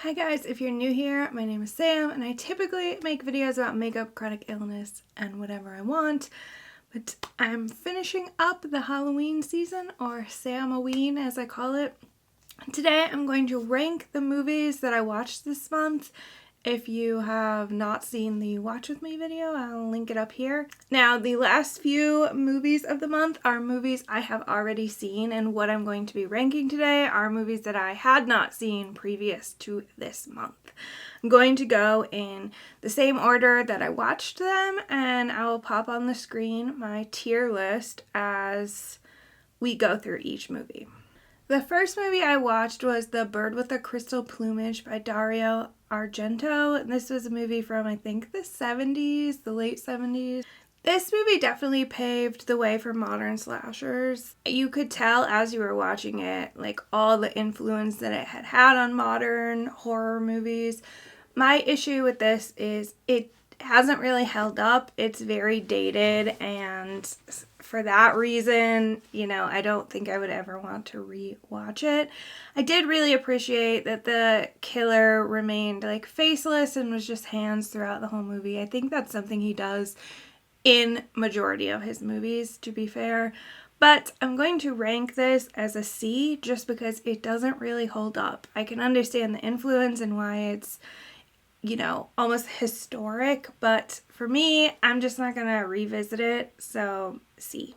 Hi guys, if you're new here, my name is Sam and I typically make videos about makeup, chronic illness, and whatever I want, but I'm finishing up the Halloween season, or Sammoween as I call it. Today I'm going to rank the movies that I watched this month. If you have not seen the Watch With Me video, I'll link it up here. Now, the last few movies of the month are movies I have already seen, and what I'm going to be ranking today are movies that I had not seen previous to this month. I'm going to go in the same order that I watched them, and I will pop on the screen my tier list as we go through each movie. The first movie I watched was The Bird with the Crystal Plumage by Dario Argento. This was a movie from, I think, the 70s, the late 70s. This movie definitely paved the way for modern slashers. You could tell as you were watching it, like, all the influence that it had had on modern horror movies. My issue with this is it hasn't really held up. It's very dated, and for that reason, I don't think I would ever want to re-watch it. I did really appreciate that the killer remained like faceless and was just hands throughout the whole movie. I think that's something he does in majority of his movies, to be fair. But I'm going to rank this as a C just because it doesn't really hold up. I can understand the influence and why it's almost historic, but for me, I'm just not gonna revisit it, so C.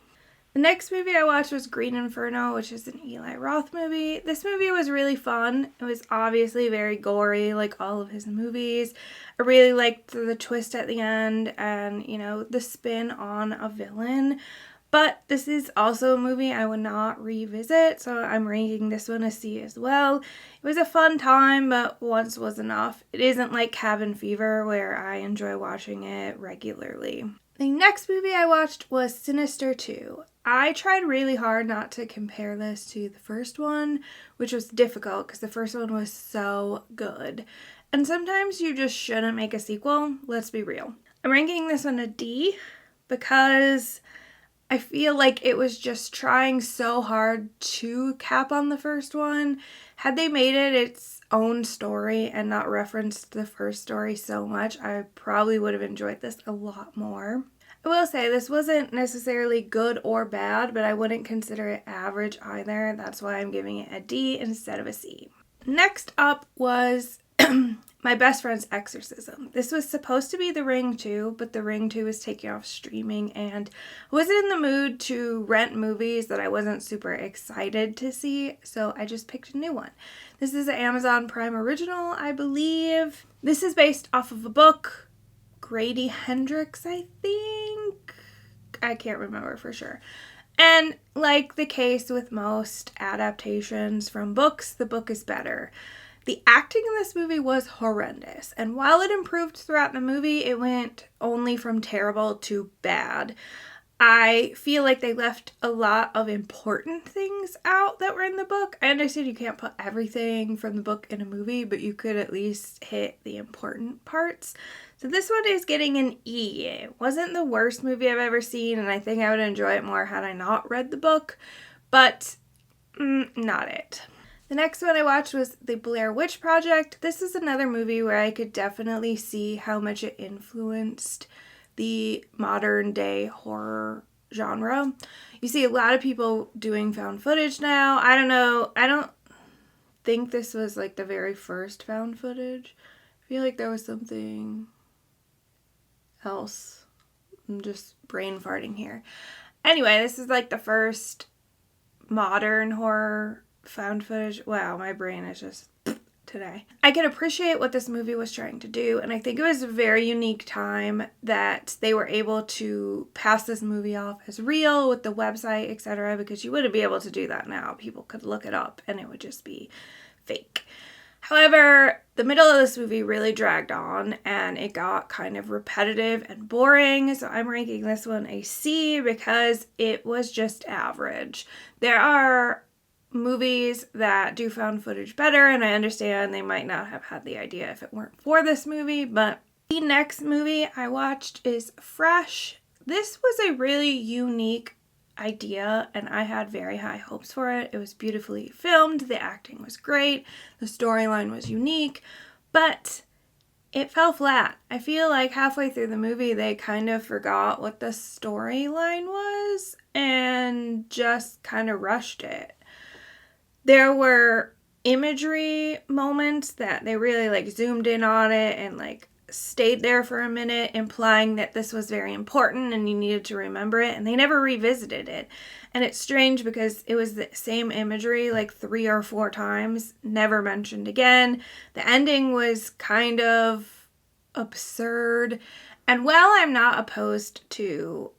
The next movie I watched was Green Inferno, which is an Eli Roth movie. This movie was really fun. It was obviously very gory, like all of his movies. I really liked the twist at the end and, the spin on a villain. But this is also a movie I would not revisit, so I'm ranking this one a C as well. It was a fun time, but once was enough. It isn't like Cabin Fever, where I enjoy watching it regularly. The next movie I watched was Sinister II. I tried really hard not to compare this to the first one, which was difficult because the first one was so good. And sometimes you just shouldn't make a sequel, let's be real. I'm ranking this one a D because I feel like it was just trying so hard to cap on the first one. Had they made it its own story and not referenced the first story so much, I probably would have enjoyed this a lot more. I will say this wasn't necessarily good or bad, but I wouldn't consider it average either. That's why I'm giving it a D instead of a C. Next up was My Best Friend's Exorcism. This was supposed to be The Ring 2, but The Ring 2 was taking off streaming, and I wasn't in the mood to rent movies that I wasn't super excited to see, so I just picked a new one. This is an Amazon Prime original, I believe. This is based off of a book, Grady Hendrix, I think? I can't remember for sure. And like the case with most adaptations from books, the book is better. The acting in this movie was horrendous, and while it improved throughout the movie, it went only from terrible to bad. I feel like they left a lot of important things out that were in the book. I understand you can't put everything from the book in a movie, but you could at least hit the important parts. So this one is getting an E. It wasn't the worst movie I've ever seen, and I think I would enjoy it more had I not read the book, but not it. The next one I watched was The Blair Witch Project. This is another movie where I could definitely see how much it influenced the modern day horror genre. You see a lot of people doing found footage now. I don't know. I don't think this was like the very first found footage. I feel like there was something else. I'm just brain farting here. Anyway, this is like the first modern horror found footage. Wow, my brain is just today. I can appreciate what this movie was trying to do, and I think it was a very unique time that they were able to pass this movie off as real with the website, etc., because you wouldn't be able to do that now. People could look it up and it would just be fake. However, the middle of this movie really dragged on and it got kind of repetitive and boring, so I'm ranking this one a C because it was just average. There are movies that do found footage better, and I understand they might not have had the idea if it weren't for this movie, but the next movie I watched is Fresh. This was a really unique idea, and I had very high hopes for it. It was beautifully filmed, the acting was great, the storyline was unique, but it fell flat. I feel like halfway through the movie, they kind of forgot what the storyline was and just kind of rushed it. There were imagery moments that they really like zoomed in on it and like stayed there for a minute, implying that this was very important and you needed to remember it, and they never revisited it. And it's strange because it was the same imagery like 3 or 4 times, never mentioned again. The ending was kind of absurd. And while I'm not opposed to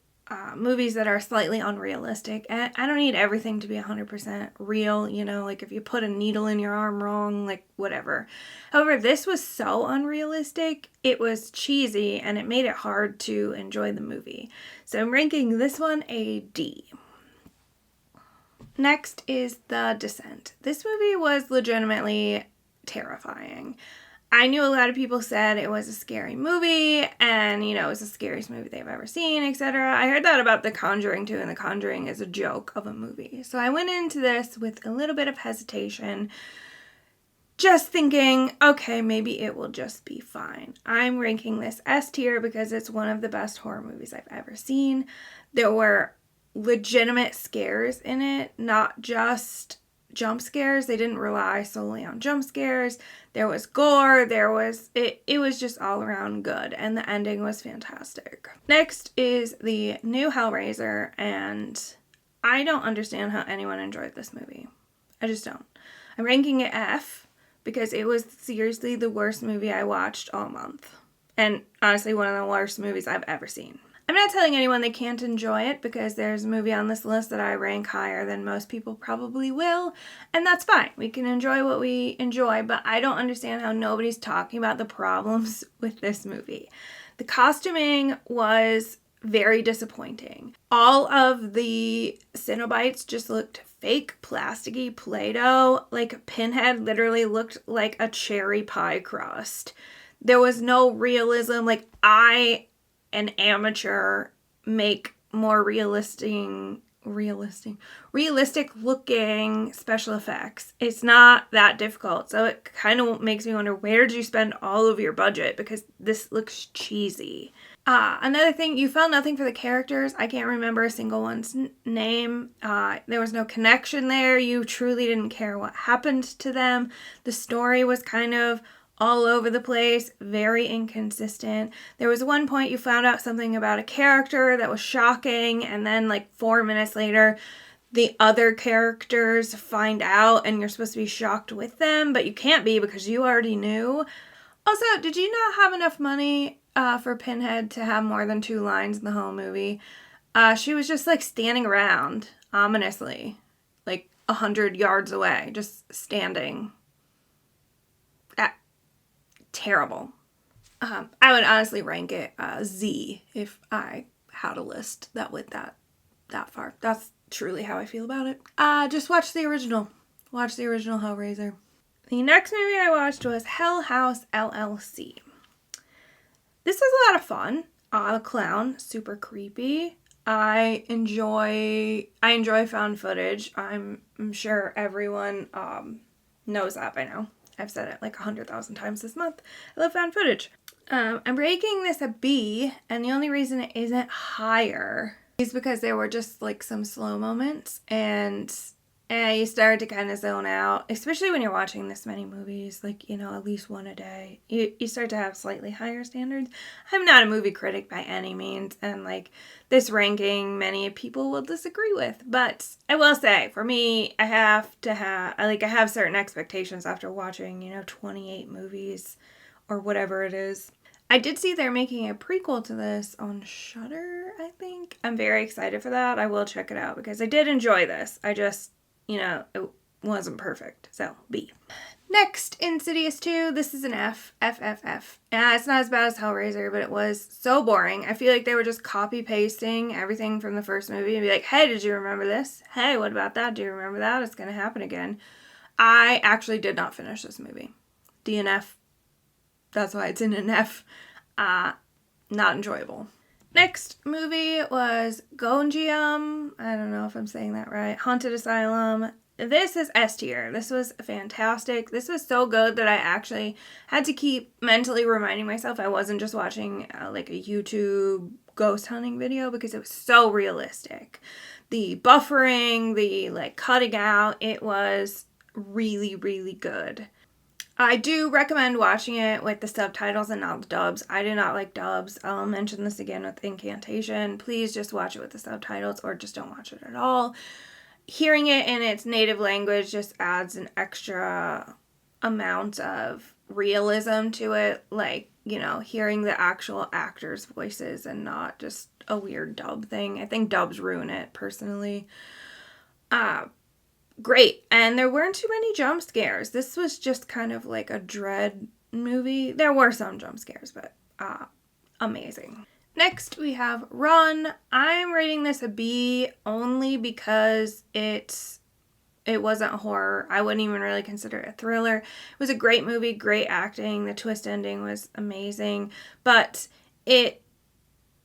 movies that are slightly unrealistic, and I don't need everything to be 100% real, you know, like if you put a needle in your arm wrong, like whatever. However, this was so unrealistic, it was cheesy, and it made it hard to enjoy the movie. So I'm ranking this one a D. Next is The Descent. This movie was legitimately terrifying. I knew a lot of people said it was a scary movie and, you know, it was the scariest movie they've ever seen, etc. I heard that about The Conjuring too, and The Conjuring is a joke of a movie. So I went into this with a little bit of hesitation, just thinking, okay, maybe it will just be fine. I'm ranking this S tier because it's one of the best horror movies I've ever seen. There were legitimate scares in it, not just jump scares. They didn't rely solely on jump scares. There was gore. It was just all around good, and the ending was fantastic. Next is the new Hellraiser, and I don't understand how anyone enjoyed this movie. I just don't. I'm ranking it F because it was seriously the worst movie I watched all month, and honestly one of the worst movies I've ever seen. I'm not telling anyone they can't enjoy it because there's a movie on this list that I rank higher than most people probably will, and that's fine. We can enjoy what we enjoy, but I don't understand how nobody's talking about the problems with this movie. The costuming was very disappointing. All of the Cenobites just looked fake, plasticky Play-Doh. Like Pinhead literally looked like a cherry pie crust. There was no realism. Like an amateur, make more realistic looking special effects. It's not that difficult. So it kind of makes me wonder, where did you spend all of your budget? Because this looks cheesy. Another thing, you felt nothing for the characters. I can't remember a single one's name. There was no connection there. You truly didn't care what happened to them. The story was kind of all over the place, very inconsistent. There was one point you found out something about a character that was shocking, and then like 4 minutes later, the other characters find out and you're supposed to be shocked with them, but you can't be because you already knew. Also, did you not have enough money for Pinhead to have more than 2 lines in the whole movie? She was just like standing around ominously, like 100 yards away, just standing. Terrible. I would honestly rank it Z if I had a list that went that far. That's truly how I feel about it. Just watch the original. Watch the original Hellraiser. The next movie I watched was House LLC. This was a lot of fun. The clown, super creepy. I enjoy found footage. I'm sure everyone knows that by now. I've said it like 100,000 times this month. I love found footage. I'm ranking this a B, and the only reason it isn't higher is because there were just like some slow moments, and you started to kind of zone out, especially when you're watching this many movies, like, you know, at least one a day. You start to have slightly higher standards. I'm not a movie critic by any means, and like this ranking many people will disagree with, but I will say, for me, I have certain expectations after watching, you know, 28 movies or whatever it is. I did see they're making a prequel to this on Shudder, I think. I'm very excited for that. I will check it out because I did enjoy this. I just, you know, it wasn't perfect. So, B. Next, Insidious 2. This is an F. It's not as bad as Hellraiser, but it was so boring. I feel like they were just copy-pasting everything from the first movie and be like, hey, did you remember this? Hey, what about that? Do you remember that? It's going to happen again. I actually did not finish this movie. DNF. That's why it's in an F. Not enjoyable. Next movie was Gonjiam. I don't know if I'm saying that right. Haunted Asylum. This is S tier. This was fantastic. This was so good that I actually had to keep mentally reminding myself I wasn't just watching like a YouTube ghost hunting video, because it was so realistic. The buffering, the like cutting out, it was really, really good. I do recommend watching it with the subtitles and not the dubs. I do not like dubs. I'll mention this again with Incantation. Please just watch it with the subtitles, or just don't watch it at all. Hearing it in its native language just adds an extra amount of realism to it. Like, you know, hearing the actual actors' voices and not just a weird dub thing. I think dubs ruin it, personally. Great. And there weren't too many jump scares. This was just kind of like a dread movie. There were some jump scares, but amazing. Next, we have Run. I'm rating this a B only because it wasn't horror. I wouldn't even really consider it a thriller. It was a great movie, great acting. The twist ending was amazing. But it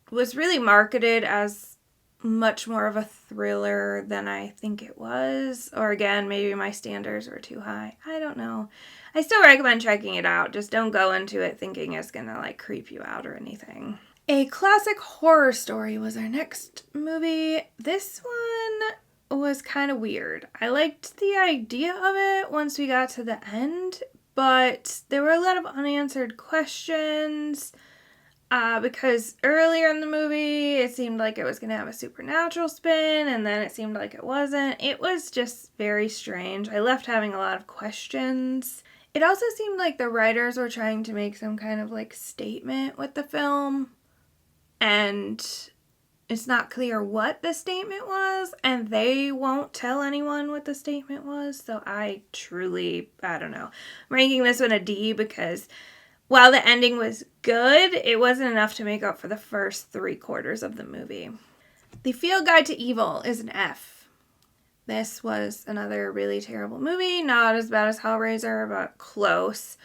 was really marketed as much more of a thriller than I think it was. Or again, maybe my standards were too high. I don't know. I still recommend checking it out. Just don't go into it thinking it's gonna like creep you out or anything. A classic horror story was our next movie. This one was kind of weird. I liked the idea of it once we got to the end, but there were a lot of unanswered questions. Because earlier in the movie, it seemed like it was going to have a supernatural spin, and then it seemed like it wasn't. It was just very strange. I left having a lot of questions. It also seemed like the writers were trying to make some kind of like statement with the film, and it's not clear what the statement was, and they won't tell anyone what the statement was, so I don't know. I'm ranking this one a D because while the ending was good, it wasn't enough to make up for the first 3/4 of the movie. The Field Guide to Evil is an F. This was another really terrible movie. Not as bad as Hellraiser, but close.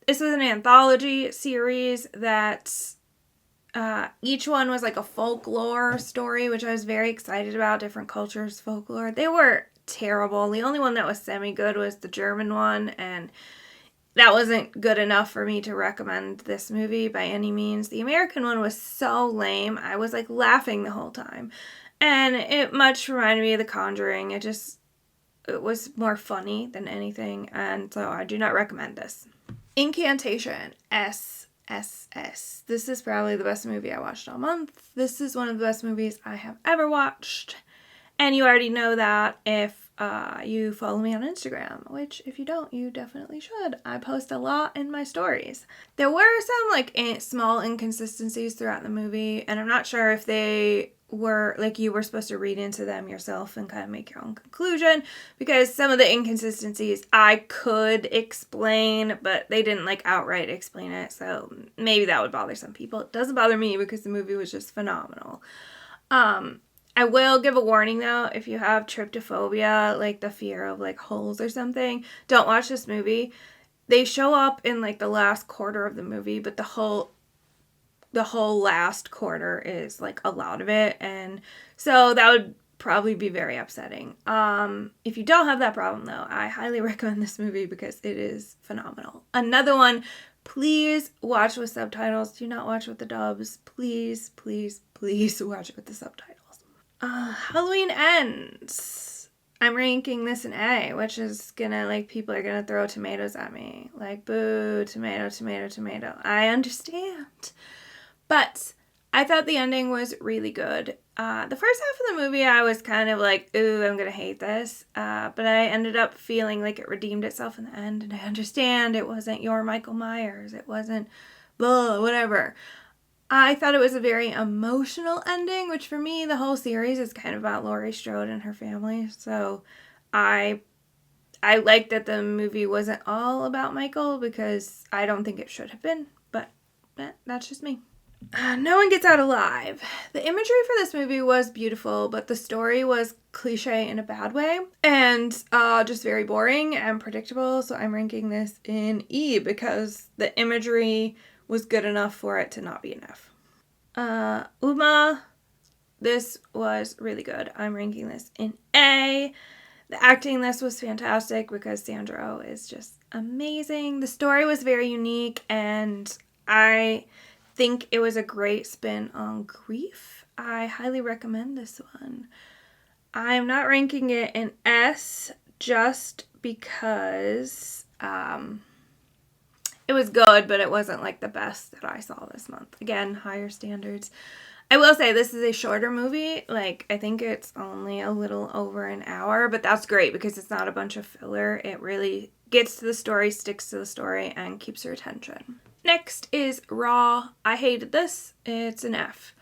This was an anthology series that each one was like a folklore story, which I was very excited about. Different cultures, folklore. They were terrible. The only one that was semi-good was the German one, and that wasn't good enough for me to recommend this movie by any means. The American one was so lame. I was like laughing the whole time. And it much reminded me of The Conjuring. It was more funny than anything. And so I do not recommend this. Incantation. S. This is probably the best movie I watched all month. This is one of the best movies I have ever watched. And you already know that if you follow me on Instagram, which if you don't, you definitely should. I post a lot in my stories. There were some like small inconsistencies throughout the movie, and I'm not sure if they were like you were supposed to read into them yourself and kind of make your own conclusion, because some of the inconsistencies I could explain, but they didn't like outright explain it, so maybe that would bother some people. It doesn't bother me because the movie was just phenomenal. I will give a warning though, if you have tryptophobia, like the fear of like holes or something, don't watch this movie. They show up in like the last quarter of the movie, but the whole last quarter is like a lot of it, and so that would probably be very upsetting. If you don't have that problem though, I highly recommend this movie because it is phenomenal. Another one, please watch with subtitles. Do not watch with the dubs. Please watch it with the subtitles. Halloween Ends. I'm ranking this an A, which is gonna, like, people are gonna throw tomatoes at me. Like, boo, tomato. I understand. But I thought the ending was really good. The first half of the movie, I was kind of like, ooh, I'm gonna hate this. But I ended up feeling like it redeemed itself in the end, and I understand it wasn't your Michael Myers. It wasn't blah, whatever. I thought it was a very emotional ending, which for me, the whole series is kind of about Laurie Strode and her family. So I like that the movie wasn't all about Michael, because I don't think it should have been, but that's just me. No one gets out alive. The imagery for this movie was beautiful, but the story was cliche in a bad way, and just very boring and predictable, so I'm ranking this in E because the imagery was good enough for it to not be enough. Umma. This was really good. I'm ranking this in A. The acting in this was fantastic because Sandro is just amazing. The story was very unique, and I think it was a great spin on grief. I highly recommend this one. I'm not ranking it in S just because it was good, but it wasn't like the best that I saw this month. Again, higher standards. I will say this is a shorter movie. Like, I think it's only a little over an hour, but that's great because it's not a bunch of filler. It really gets to the story, sticks to the story, and keeps your attention. Next is Raw. I hated this. It's an F.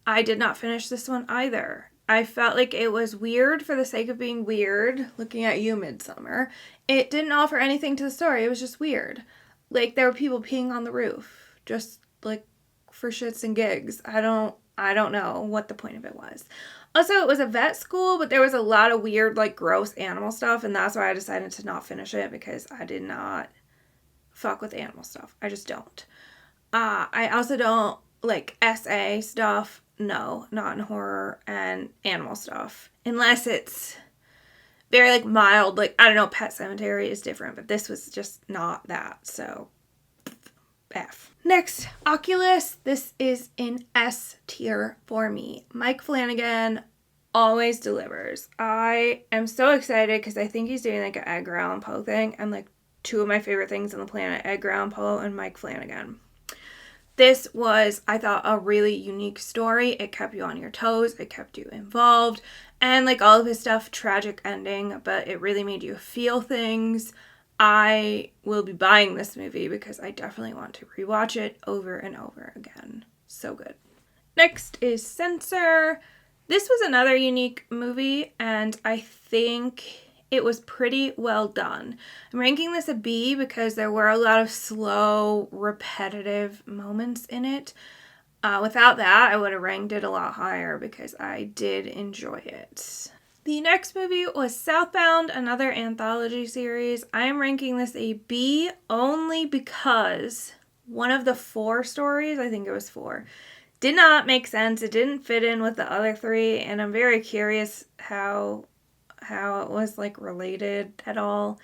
I did not finish this one either. I felt like it was weird for the sake of being weird, looking at you, Midsummer. It didn't offer anything to the story. It was just weird. Like, there were people peeing on the roof, just, like, for shits and gigs. I don't know what the point of it was. Also, it was a vet school, but there was a lot of weird, like, gross animal stuff, and that's why I decided to not finish it, because I did not fuck with animal stuff. I just don't. I also don't, like, SA stuff. No, not in horror and animal stuff. Unless it's very, like, mild. Like, I don't know, Pet Sematary is different, but this was just not that, so F. Next, Occulus. This is in S tier for me. Mike Flanagan always delivers. I am so excited because I think he's doing like an Edgar Allan Poe thing, and like two of my favorite things on the planet, Edgar Allan Poe and Mike Flanagan. This was, I thought, a really unique story. It kept you on your toes. It kept you involved. And like all of his stuff, tragic ending, but it really made you feel things. I will be buying this movie because I definitely want to rewatch it over and over again. So good. Next is Censor. This was another unique movie, and I think it was pretty well done. I'm ranking this a B because there were a lot of slow, repetitive moments in it. Without that, I would have ranked it a lot higher because I did enjoy it. The next movie was Southbound, another anthology series. I am ranking this a B only because one of the 4 stories, I think it was 4, did not make sense. It didn't fit in with the other 3, and I'm very curious how it was like related at all.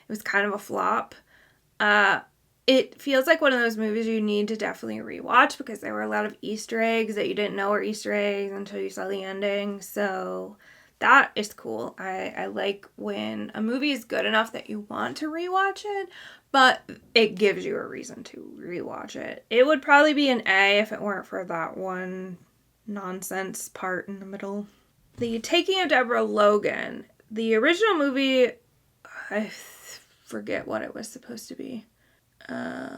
It was kind of a flop. It feels like one of those movies you need to definitely rewatch because there were a lot of Easter eggs that you didn't know were Easter eggs until you saw the ending. So that is cool. I like when a movie is good enough that you want to rewatch it, but it gives you a reason to rewatch it. It would probably be an A if it weren't for that one nonsense part in the middle. The Taking of Deborah, Logan. The original movie, I forget what it was supposed to be.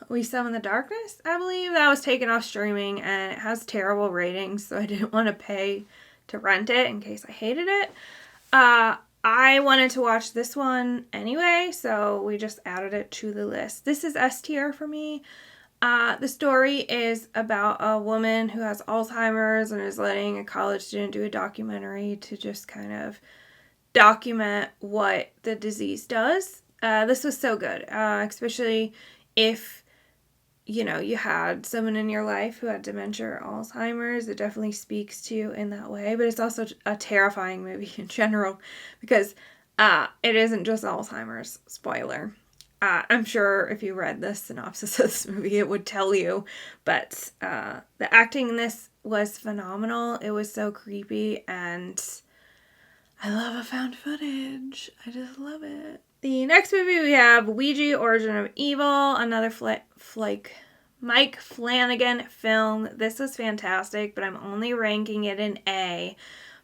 We Summon the Darkness, I believe. That was taken off streaming, and it has terrible ratings, so I didn't want to pay to rent it in case I hated it. I wanted to watch this one anyway, so we just added it to the list. This is S tier for me. The story is about a woman who has Alzheimer's and is letting a college student do a documentary to just kind of document what the disease does. This was so good, especially if, you know, you had someone in your life who had dementia or Alzheimer's. It definitely speaks to you in that way, but it's also a terrifying movie in general because it isn't just Alzheimer's. Spoiler. I'm sure if you read the synopsis of this movie, it would tell you, but the acting in this was phenomenal. It was so creepy, and I love a found footage. I just love it. The next movie we have Ouija, Origin of Evil, another Mike Flanagan film. This was fantastic, but I'm only ranking it an A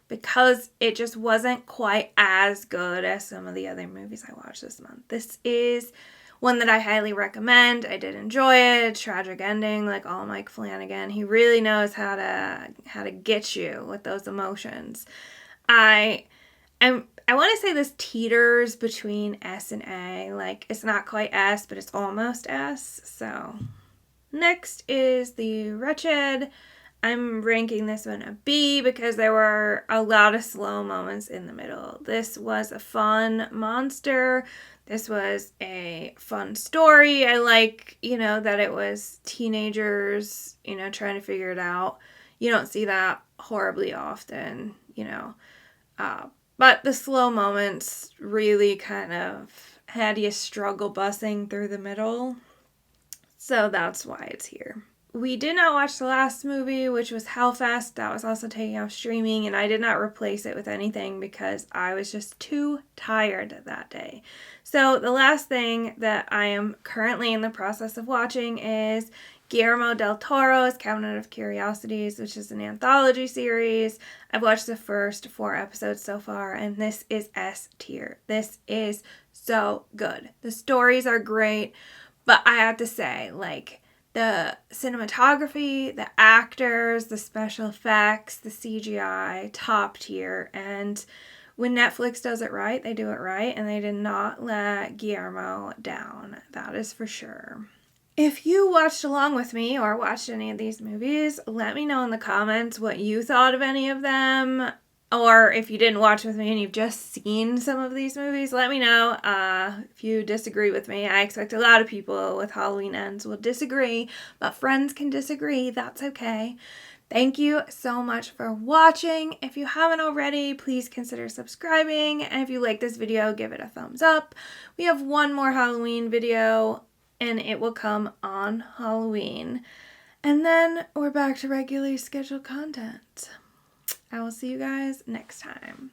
because it just wasn't quite as good as some of the other movies I watched this month. This is one that I highly recommend. I did enjoy it. Tragic ending, like all Mike Flanagan. He really knows how to get you with those emotions. I want to say this teeters between S and A. Like, it's not quite S, but it's almost S. So, next is the Wretched. I'm ranking this one a B because there were a lot of slow moments in the middle. This was a fun monster. This was a fun story. I like, that it was teenagers, trying to figure it out. You don't see that horribly often, you know. But the slow moments really kind of had you struggle bussing through the middle. So that's why it's here. We did not watch the last movie, which was Hellfest. That was also taken off streaming, and I did not replace it with anything because I was just too tired that day. So the last thing that I am currently in the process of watching is Guillermo del Toro's Cabinet of Curiosities, which is an anthology series. I've watched the first 4 episodes so far, and this is S tier. This is so good. The stories are great, but I have to say, like, the cinematography, the actors, the special effects, the CGI, top tier. And when Netflix does it right, they do it right, and they did not let Guillermo down. That is for sure. If you watched along with me or watched any of these movies, let me know in the comments what you thought of any of them. Or if you didn't watch with me and you've just seen some of these movies, let me know if you disagree with me. I expect a lot of people with Halloween Ends will disagree, but friends can disagree. That's okay. Thank you so much for watching. If you haven't already, please consider subscribing. And if you like this video, give it a thumbs up. We have one more Halloween video, and it will come on Halloween. And then we're back to regularly scheduled content. I will see you guys next time.